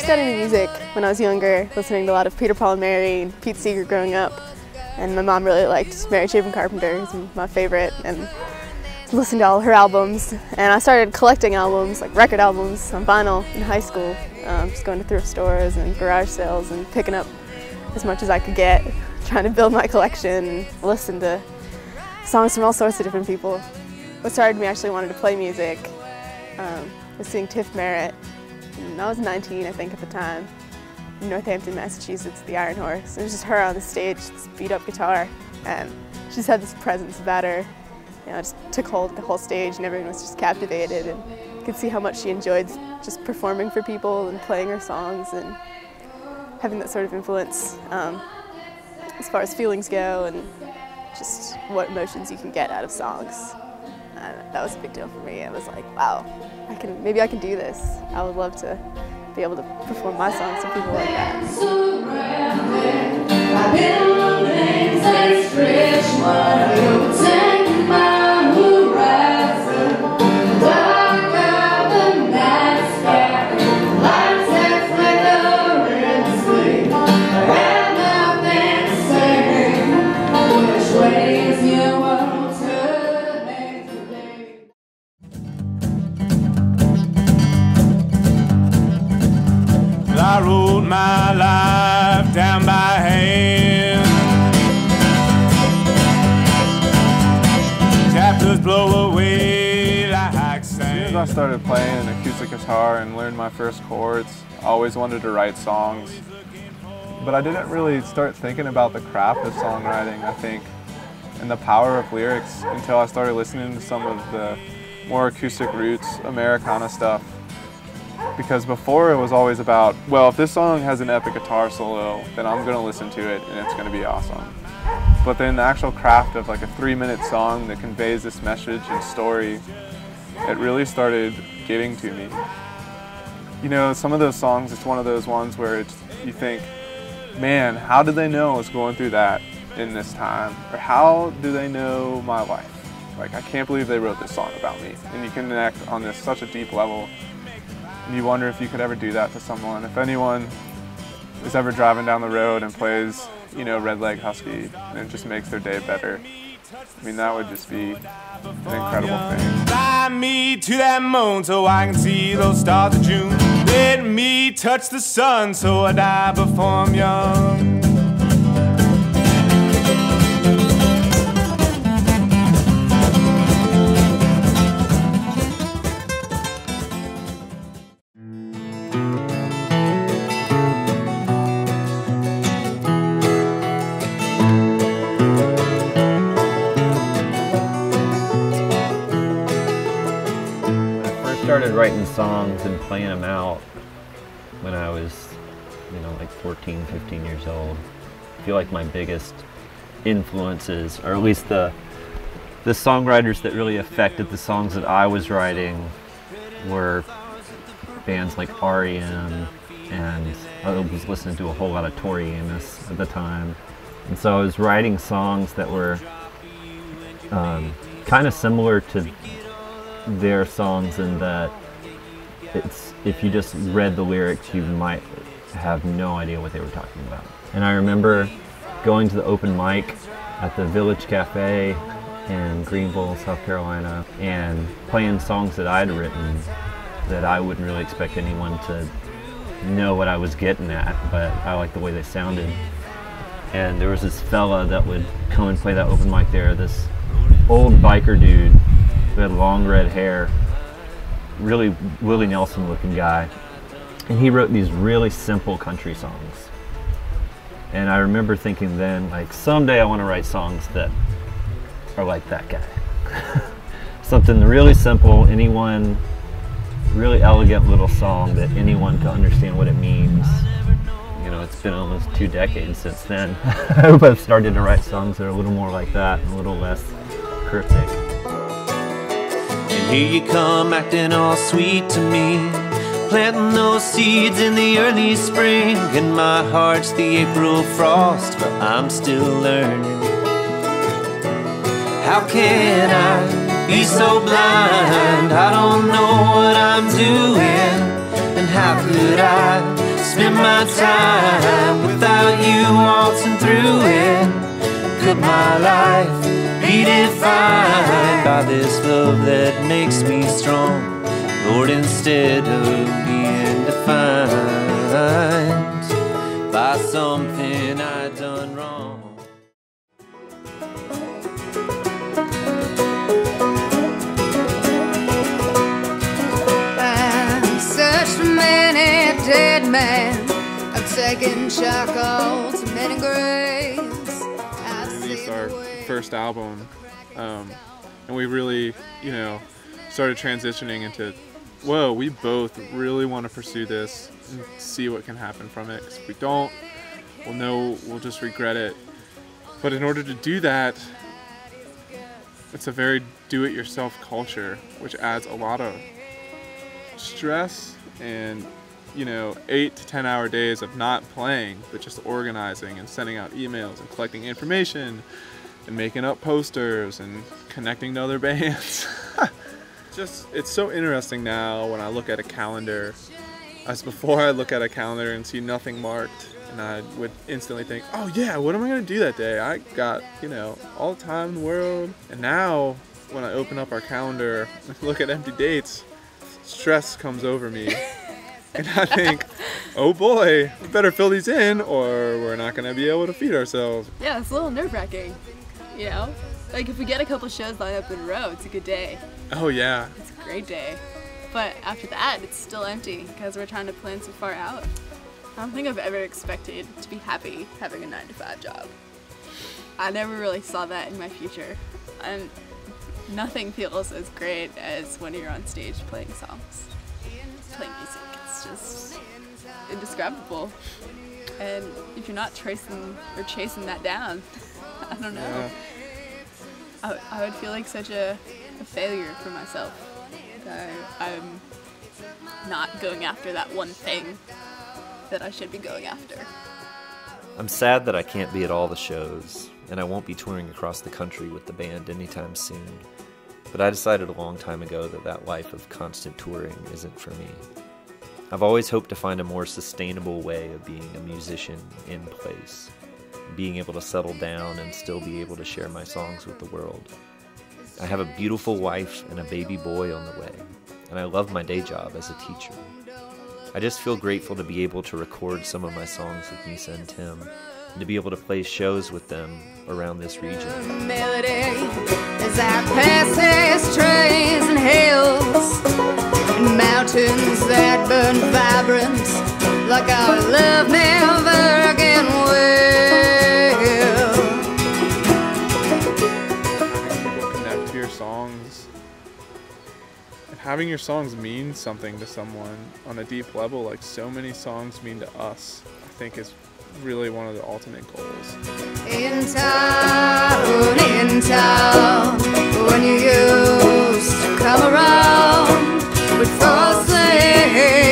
studying music when I was younger, listening to a lot of Peter, Paul and Mary and Pete Seeger growing up. And my mom really liked Mary Chapin Carpenter, who's my favorite, and listened to all her albums. And I started collecting albums, like record albums, on vinyl in high school, just going to thrift stores and garage sales and picking up as much as I could get, trying to build my collection and listen to songs from all sorts of different people. What started me actually wanting to play music was seeing Tiff Merritt. And I was 19, I think, at the time, in Northampton, Massachusetts, the Iron Horse. It was just her on the stage, this beat-up guitar, and she just had this presence about her. You know, just took hold of the whole stage, and everyone was just captivated, and you could see how much she enjoyed just performing for people and playing her songs and having that sort of influence as far as feelings go and just what emotions you can get out of songs. That was a big deal for me. I was like, wow, maybe I can do this. I would love to be able to perform my songs to people like that. I wrote my life down by hand. Chapters blow away like sand. As soon as I started playing acoustic guitar and learned my first chords, I always wanted to write songs. But I didn't really start thinking about the craft of songwriting, I think, and the power of lyrics until I started listening to some of the more acoustic roots, Americana stuff. Because before it was always about, well, if this song has an epic guitar solo, then I'm going to listen to it and it's going to be awesome. But then the actual craft of like a 3-minute song that conveys this message and story, it really started getting to me. You know, some of those songs, it's one of those ones where you think, man, how did they know I was going through that in this time? Or how do they know my life? Like, I can't believe they wrote this song about me. And you connect on this such a deep level. And you wonder if you could ever do that to someone. If anyone is ever driving down the road and plays, you know, Redleg Husky, and it just makes their day better, I mean, that would just be an incredible thing. Fly me to that moon so I can see those stars of June. Let me touch the sun so I die before I'm young. Started writing songs and playing them out when I was, you know, like 14, 15 years old. I feel like my biggest influences, or at least the songwriters that really affected the songs that I was writing, were bands like R.E.M. and I was listening to a whole lot of Tori Amos at the time. And so I was writing songs that were kind of similar to their songs in that if you just read the lyrics, you might have no idea what they were talking about. And I remember going to the open mic at the Village Cafe in Greenville, South Carolina, and playing songs that I'd written that I wouldn't really expect anyone to know what I was getting at, but I liked the way they sounded. And there was this fella that would come and play that open mic there, this old biker dude who had long red hair, really Willie Nelson looking guy. And he wrote these really simple country songs. And I remember thinking then, like, someday I want to write songs that are like that guy. Something really simple, really elegant little song that anyone can understand what it means. You know, it's been almost 2 decades since then. I hope I've started to write songs that are a little more like that and a little less cryptic. And here you come acting all sweet to me, planting those seeds in the early spring, and my heart's the April frost, but I'm still learning. How can I be so blind? I don't know what I'm doing, and how could I Spend my time without you waltzing through it. Could my life be defined by this love that makes me strong? Lord, instead of being defined by something I done wrong. I've searched many dead men, I've taken charcoal to many graves. We released our first album, and we really, started transitioning into, whoa, we both really want to pursue this and see what can happen from it. Because if we don't, we'll just regret it. But in order to do that, it's a very do-it-yourself culture, which adds a lot of stress and 8 to 10 hour days of not playing, but just organizing and sending out emails and collecting information and making up posters and connecting to other bands. It's so interesting now when I look at a calendar, as before I look at a calendar and see nothing marked, and I would instantly think, oh yeah, what am I gonna do that day? I got, all the time in the world. And now when I open up our calendar and look at empty dates, stress comes over me. And I think, oh boy, we better fill these in or we're not gonna be able to feed ourselves. Yeah, it's a little nerve-wracking, Like if we get a couple shows lined up in a row, it's a good day. Oh yeah. It's a great day. But after that, it's still empty because we're trying to plan so far out. I don't think I've ever expected to be happy having a 9-to-5 job. I never really saw that in my future. And nothing feels as great as when you're on stage playing songs, playing music. It's just indescribable. And if you're not chasing that down, I don't know. Yeah. I would feel like such a failure for myself. I'm not going after that one thing that I should be going after. I'm sad that I can't be at all the shows, and I won't be touring across the country with the band anytime soon. But I decided a long time ago that life of constant touring isn't for me. I've always hoped to find a more sustainable way of being a musician in place, being able to settle down and still be able to share my songs with the world. I have a beautiful wife and a baby boy on the way, and I love my day job as a teacher. I just feel grateful to be able to record some of my songs with Misa and Tim, and to be able to play shows with them around this region. Melody as I pass these trees and hills and mountains that burn vibrant like our love never again will. Having people connect to your songs and having your songs mean something to someone on a deep level, like so many songs mean to us, I think is really one of the ultimate goals. In town, when you used to come around with false things.